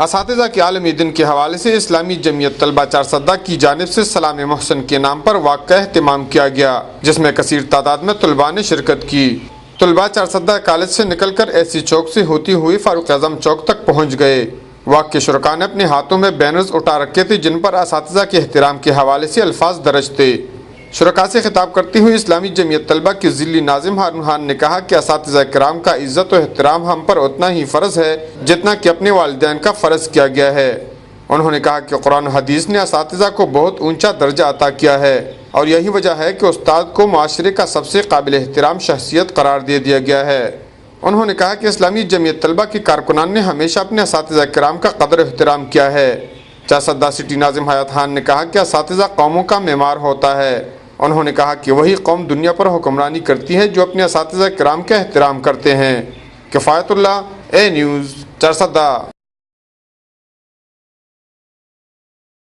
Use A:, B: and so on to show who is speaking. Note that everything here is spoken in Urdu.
A: اساتذہ کے عالمی دن کے حوالے سے اسلامی جمعیت طلبہ چارسدہ کی جانب سے سلام محسن کے نام پر واقع کا اہتمام کیا گیا، جس میں کثیر تعداد میں طلباء نے شرکت کی۔ طلباء چارسدہ کالج سے نکل کر ایسی چوک سے ہوتی ہوئی فاروق اعظم چوک تک پہنچ گئے۔ واقع کے شرکاء نے اپنے ہاتھوں میں بینرز اٹھا رکھے تھے جن پر اساتذہ کے احترام کے حوالے سے الفاظ درج تھے۔ شرکاء سے خطاب کرتی ہوئی اسلامی جمعیت طلبہ کے ضلعی ناظم ہارون خان نے کہا کہ اساتذہ کرام کا عزت و احترام ہم پر اتنا ہی فرض ہے جتنا کہ اپنے والدین کا فرض کیا گیا ہے۔ انہوں نے کہا کہ قرآن و حدیث نے اساتذہ کو بہت اونچا درجہ عطا کیا ہے اور یہی وجہ ہے کہ استاد کو معاشرے کا سب سے قابل احترام شخصیت قرار دے دیا گیا ہے۔ انہوں نے کہا کہ اسلامی جمعیت طلبہ کے کارکنان نے ہمیشہ اپنے اساتذہ کرام کا قدر و احترام کیا ہے۔ چارسدہ سٹی ناظم حیات خان نے کہا کہ اساتذہ قوموں کا معمار ہوتا ہے۔ انہوں نے کہا کہ وہی قوم دنیا پر حکمرانی کرتی ہے جو اپنے اساتذہ کرام کا احترام کرتے ہیں۔ کفایت اللہ، اے نیوز، چارسدہ۔